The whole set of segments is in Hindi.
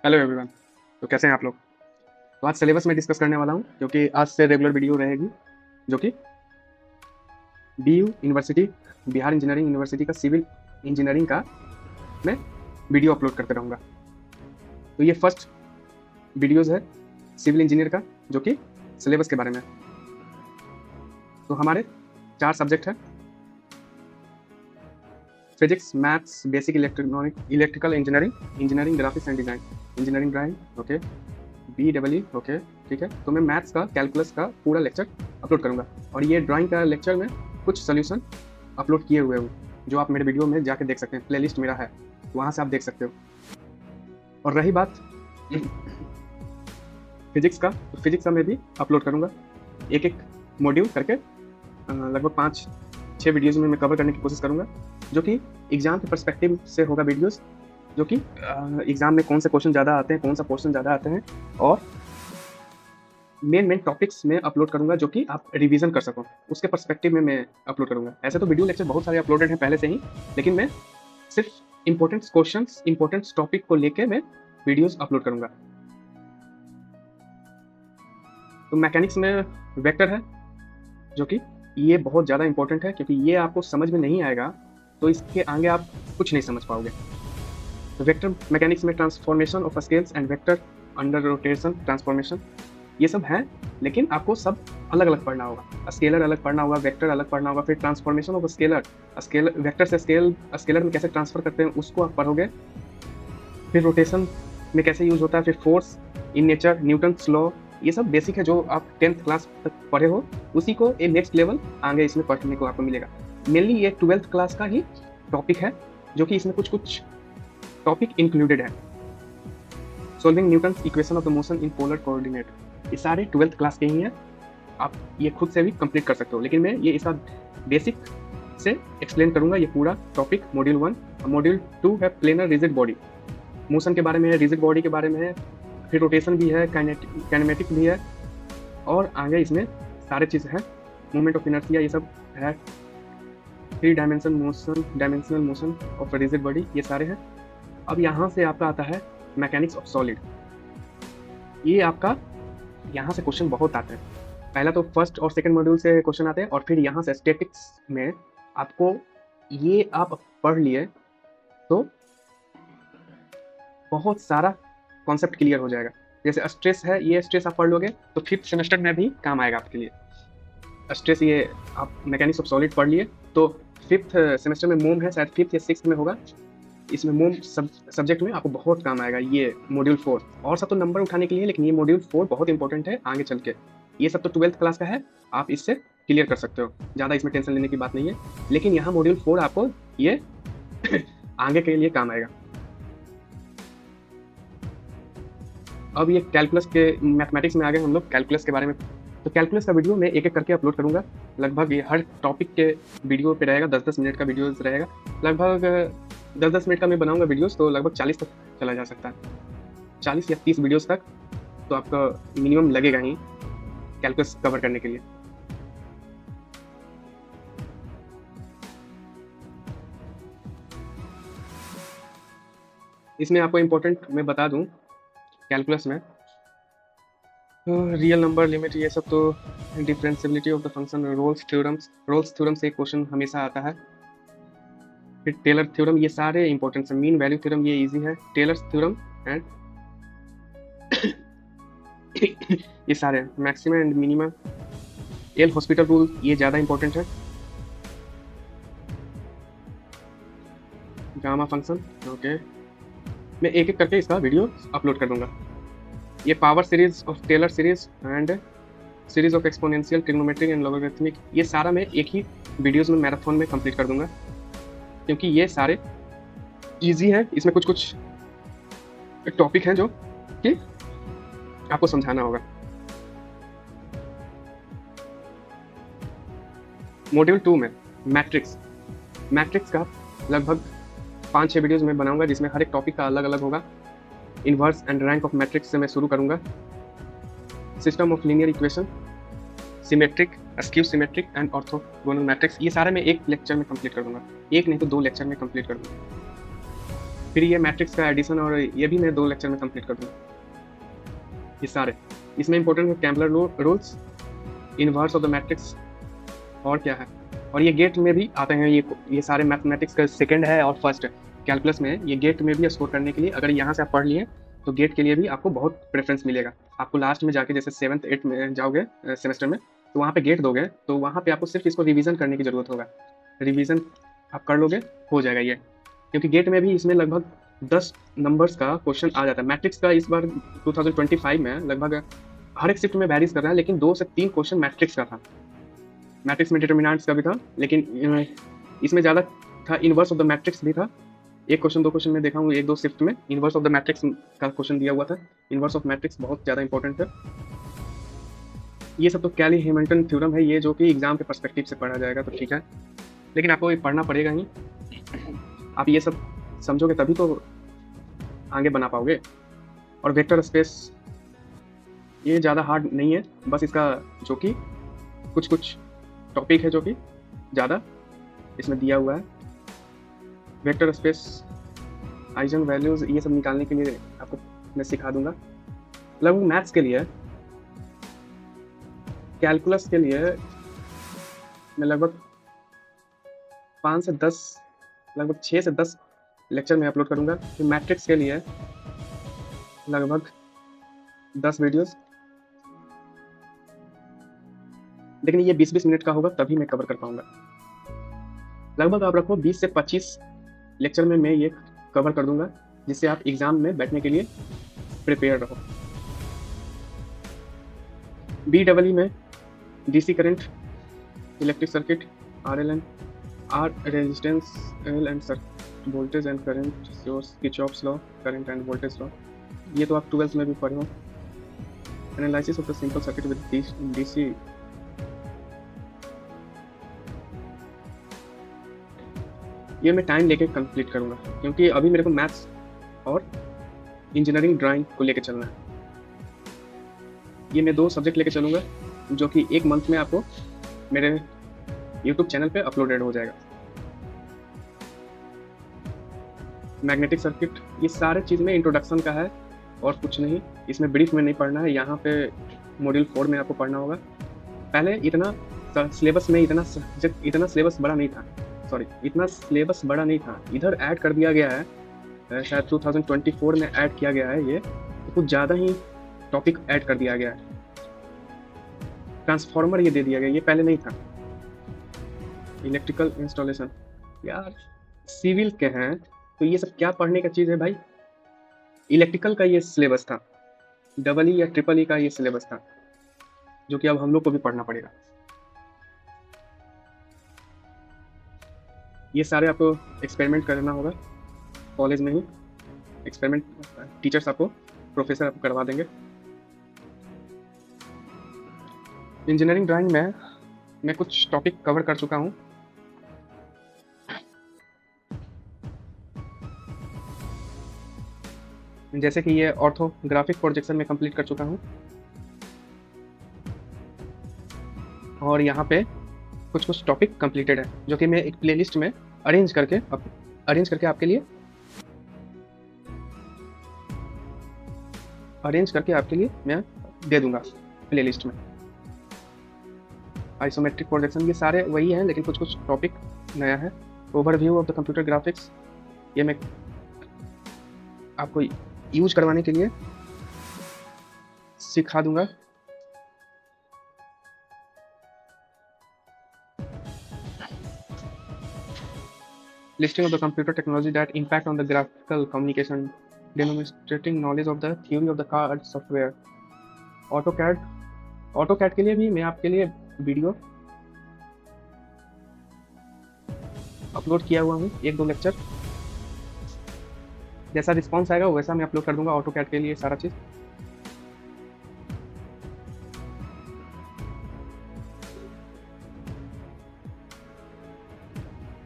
Hello everyone. तो कैसे हैं आप लोग? तो आज सिलेबस में डिस्कस करने वाला हूं, क्योंकि आज से रेगुलर वीडियो रहेगी जो कि बीयू यूनिवर्सिटी, बिहार इंजीनियरिंग यूनिवर्सिटी का सिविल इंजीनियरिंग का मैं वीडियो अपलोड करते रहूँगा। तो ये फर्स्ट वीडियोज़ है सिविल इंजीनियर का, जो कि सिलेबस के बारे में। तो हमारे 4 सब्जेक्ट हैं: physics, maths, basic electrical engineering, engineering graphics and design, engineering drawing, okay, BEE, okay, ठीक है। तो मैं मैथ्स का, कैलकुलस का पूरा लेक्चर अपलोड करूंगा, और ये ड्राइंग का लेक्चर में कुछ सोल्यूशन अपलोड किए हुए हूँ, जो आप मेरे वीडियो में जाके देख सकते हैं। प्लेलिस्ट मेरा है, वहाँ से आप देख सकते हो। और रही बात फिजिक्स का, तो फिजिक्स का मैं भी अपलोड करूँगा, एक एक मॉड्यूल करके लगभग 5-6 वीडियोज़ में मैं कवर करने की कोशिश करूँगा, जो कि एग्ज़ाम के पर्सपेक्टिव से होगा वीडियोज़, जो कि एग्ज़ाम में कौन से क्वेश्चन ज़्यादा आते हैं, कौन सा क्वेश्चन ज़्यादा आते हैं, और मेन टॉपिक्स में अपलोड करूंगा जो कि आप रिवीजन कर सको, उसके पर्सपेक्टिव में मैं अपलोड करूंगा। ऐसे तो वीडियो लेक्चर बहुत सारे अपलोडेड हैं पहले से ही, लेकिन मैं सिर्फ इंपॉर्टेंट क्वेश्चंस, इंपॉर्टेंट टॉपिक को लेके मैं वीडियोस अपलोड करूंगा। तो मैकेनिक्स में वेक्टर है, जो कि ये बहुत ज़्यादा इंपॉर्टेंट है, क्योंकि ये आपको समझ में नहीं आएगा तो इसके आगे आप कुछ नहीं समझ पाओगे। तो वेक्टर मैकेनिक्स में transformation of scales and vector under rotation transformation, ये सब है, लेकिन आपको सब अलग अलग पढ़ना होगा। स्केलर अलग पढ़ना होगा, वेक्टर अलग पढ़ना होगा, फिर ट्रांसफॉर्मेशन ऑफ स्केलर वेक्टर से स्केलर में कैसे ट्रांसफर करते हैं उसको आप पढ़ोगे, फिर रोटेशन में कैसे यूज होता है, फिर force in nature, Newton's law, ये सब बेसिक है जो आप 10th क्लास तक पढ़े हो, उसी को ये नेक्स्ट लेवल आगे इसमें पढ़ने को आपको मिलेगा। मेनली ये 12th क्लास का ही टॉपिक है, जो कि इसमें कुछ टॉपिक इंक्लूडेड है। Solving Newton's equation of the motion in polar coordinate, ये सारे 12th क्लास के ही हैं, आप ये खुद से भी कंप्लीट कर सकते हो, लेकिन मैं ये इसका बेसिक से एक्सप्लेन करूंगा ये पूरा टॉपिक। मॉड्यूल 1। मॉड्यूल 2 है प्लेनर रिजिड बॉडी, मोशन के बारे में है, रिजिड बॉडी के बारे में है, फिर रोटेशन भी है, काइनेमेटिक भी है, और आगे इसमें सारे चीज़ हैं, मूवमेंट ऑफ इनर्शिया, ये सब है, 3 dimensional motion of rigid body, ये सारे हैं। अब यहाँ से आपका आता है मैकेनिक्स ऑफ सॉलिड। ये आपका यहाँ से क्वेश्चन बहुत आते हैं। पहला तो फर्स्ट और सेकंड मॉड्यूल से क्वेश्चन आते हैं, और फिर यहाँ से स्टैटिक्स में आपको ये आप पढ़ लिए तो बहुत सारा कॉन्सेप्ट क्लियर हो जाएगा। जैसे स्ट्रेस है, ये स्ट्रेस आप पढ़ लोगे तो 5th सेमेस्टर में भी काम आएगा आपके लिए। स्ट्रेस ये आप मैकेनिक्स ऑफ सॉलिड पढ़ लिए तो 5th सेमेस्टर में मोम है, शायद 5th या 6th में होगा, इसमें मोम सब्जेक्ट में आपको बहुत काम आएगा। ये मॉड्यूल 4, और सब तो नंबर उठाने के लिए, लेकिन ये मॉड्यूल 4 बहुत इंपॉर्टेंट है आगे चल के। ये सब तो 12th क्लास का है, आप इससे क्लियर कर सकते हो, ज़्यादा इसमें टेंशन लेने की बात नहीं है। लेकिन यहाँ मॉड्यूल 4 आपको ये आगे के लिए काम आएगा। अब ये कैलकुलस के मैथमेटिक्स में आ गए हम लोग, कैलकुलस के बारे में। तो कैलकुलस का वीडियो मैं एक एक करके अपलोड करूँगा, लगभग ये हर टॉपिक के वीडियो पे रहेगा, 10-10 मिनट का वीडियो रहेगा, लगभग 10-10 मिनट का मैं बनाऊंगा वीडियोस, तो लगभग 40 तक चला जा सकता है, 40 या 30 वीडियोस तक तो आपका मिनिमम लगेगा ही कैलकुलस कवर करने के लिए। इसमें आपको इम्पोर्टेंट मैं बता दूं, कैलकुलस में रियल नंबर लिमिट, ये सब तो, differentiability of the function, Rolle's theorem से एक क्वेश्चन हमेशा आता है, फिर टेलर थ्योरम, ये सारे इंपॉर्टेंट है। मीन वैल्यू थ्योरम ये इजी है, टेलर थ्योरम एंड ये सारे, maxima and minima, L hospital rule, ये ज़्यादा इंपॉर्टेंट है, गामा फंक्शन, ओके। मैं एक एक करके इसका वीडियो अपलोड कर दूंगा। ये power series of Taylor series and series of exponential, trigonometric and logarithmic, ये सारा मैं एक ही वीडियोस में मैराथन में कंप्लीट कर दूंगा, क्योंकि ये सारे इजी हैं। इसमें कुछ टॉपिक हैं जो कि आपको समझाना होगा। मॉड्यूल 2 में मैट्रिक्स का लगभग 5-6 वीडियोस में बनाऊंगा, जिसमें हर एक टॉपिक का अलग अलग होगा। Inverse and rank of matrix से मैं शुरू करूंगा, system of linear equation, symmetric, skew symmetric and orthogonal matrix, ये सारे मैं एक लेक्चर में कंप्लीट कर दूंगा, एक नहीं तो 2 लेक्चर में कंप्लीट कर दूंगा। फिर ये मैट्रिक्स का एडिशन और ये भी मैं 2 लेक्चर में कंप्लीट कर दूँगा, ये सारे। इसमें इंपॉर्टेंट है कैम्पलर rules, inverse of the matrix और क्या है, और ये गेट में भी आते हैं। ये सारे मैथमेटिक्स का सेकंड है और फर्स्ट है कैलकुलस में। ये गेट में भी स्कोर करने के लिए अगर यहाँ से आप पढ़ लिए तो गेट के लिए भी आपको बहुत प्रेफरेंस मिलेगा। आपको लास्ट में जाके जैसे 7th 8th में जाओगे सेमेस्टर में, तो वहाँ पे गेट दोगे तो वहाँ पे आपको सिर्फ इसको रिवीजन करने की ज़रूरत होगा। रिवीजन आप कर लोगे, हो जाएगा ये, क्योंकि गेट में भी इसमें लगभग 10 नंबर्स का क्वेश्चन आ जाता है। मैट्रिक्स का इस बार 2025 में लगभग हर एक शिफ्ट में वैरीज कर रहा है, लेकिन 2 से 3 क्वेश्चन मैट्रिक्स का था। मैट्रिक्स में डिटर्मिनेंट्स का भी था, लेकिन इसमें ज़्यादा था इनवर्स ऑफ द मैट्रिक्स भी था। 1 क्वेश्चन 2 क्वेश्चन में देखा हूँ 1-2 शिफ्ट में इनवर्स ऑफ द मैट्रिक्स का क्वेश्चन दिया हुआ था। इनवर्स ऑफ मैट्रिक्स बहुत ज़्यादा इंपॉर्टेंट है। ये सब तो कैली हैमिल्टन थ्योरम है, ये जो कि एग्जाम के पर्सपेक्टिव से पढ़ा जाएगा तो ठीक है, लेकिन आपको ये पढ़ना पड़ेगा ही। आप ये सब समझोगे तभी तो आगे बना पाओगे। और वेक्टर स्पेस ये ज़्यादा हार्ड नहीं है, बस इसका जो कि कुछ टॉपिक है जो कि ज़्यादा इसमें दिया हुआ है। वेक्टर स्पेस, आइजन वैल्यूज, ये सब निकालने के लिए आपको मैं सिखा दूंगा। लगभग मैथ्स के लिए, कैलकुलस के लिए मैं लगभग 5 से 10, लगभग 6 से 10 लेक्चर में अपलोड करूंगा। फिर मैट्रिक्स के लिए लगभग 10 वीडियोस, लेकिन ये 20-20 मिनट का होगा तभी मैं कवर कर पाऊंगा। लगभग आप रखो 20 से 25 लेक्चर में मैं ये कवर कर दूंगा, जिससे आप एग्जाम में बैठने के लिए प्रिपेयर रहो। BEE में DC current, electric circuit, RLN, R resistance, L end voltage and current source, Kirchhoff's law, current end voltage law, ये तो आप 12th में भी पढ़े हो। Analysis of the simple circuit with DC, ये मैं टाइम लेके कंप्लीट करूंगा, क्योंकि अभी मेरे को मैथ्स और इंजीनियरिंग ड्राइंग को लेके चलना है। ये मैं 2 सब्जेक्ट लेके चलूंगा, जो कि 1 मंथ में आपको मेरे YouTube चैनल पे अपलोडेड हो जाएगा। मैग्नेटिक सर्किट, ये सारे चीज़ में इंट्रोडक्शन का है और कुछ नहीं, इसमें ब्रीफ में नहीं पढ़ना है। यहाँ पे मॉड्यूल 4 में आपको पढ़ना होगा। पहले इतना सिलेबस में इतना सिलेबस बड़ा नहीं था, इतना सिलेबस बड़ा नहीं था। इधर ऐड कर दिया गया है, शायद 2024 में ऐड किया गया है। ये तो कुछ ज़्यादा ही टॉपिक ऐड कर दिया गया है। ट्रांसफार्मर ये दे दिया गया, ये पहले नहीं था। इलेक्ट्रिकल इंस्टॉलेशन, यार सिविल के हैं तो ये सब क्या पढ़ने का चीज़ है भाई। इलेक्ट्रिकल का ये सिलेबस था, EE या EEE का ये सिलेबस था, जो कि अब हम लोग को भी पढ़ना पड़ेगा। ये सारे आपको एक्सपेरिमेंट करना होगा कॉलेज में ही। एक्सपेरिमेंट टीचर्स आपको, प्रोफेसर आपको करवा देंगे। इंजीनियरिंग ड्राइंग में मैं कुछ टॉपिक कवर कर चुका हूँ। जैसे कि ये ऑर्थोग्राफिक प्रोजेक्शन में कंप्लीट कर चुका हूँ, और यहाँ पे कुछ टॉपिक कंप्लीटेड है, जो कि मैं एक प्लेलिस्ट में अरेंज करके आपके लिए मैं दे दूंगा प्लेलिस्ट में। आइसोमेट्रिक प्रोजेक्शन, ये सारे वही हैं, लेकिन कुछ टॉपिक नया है। Overview of the computer graphics, ये मैं आपको यूज करवाने के लिए सिखा दूंगा। Listing of the computer technology that impact on the graphical communication, demonstrating knowledge of the theory of the CAD software. AutoCAD के लिए भी मैं आपके लिए वीडियो अपलोड किया हुआ हूँ, 1-2 लेक्चर। जैसा रिस्पॉन्स आएगा वैसा मैं अपलोड कर दूंगा AutoCAD के लिए सारा चीज़।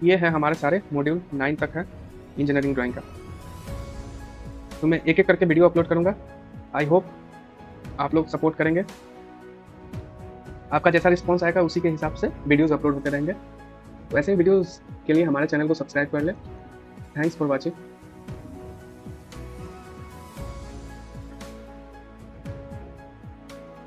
ये है हमारे सारे मॉड्यूल 9 तक है इंजीनियरिंग ड्राइंग का। तो मैं एक करके वीडियो अपलोड करूंगा। आई होप आप लोग सपोर्ट करेंगे। आपका जैसा रिस्पॉन्स आएगा उसी के हिसाब से वीडियोस अपलोड होते रहेंगे। वैसे वीडियोस के लिए हमारे चैनल को सब्सक्राइब कर लें। Thanks for watching.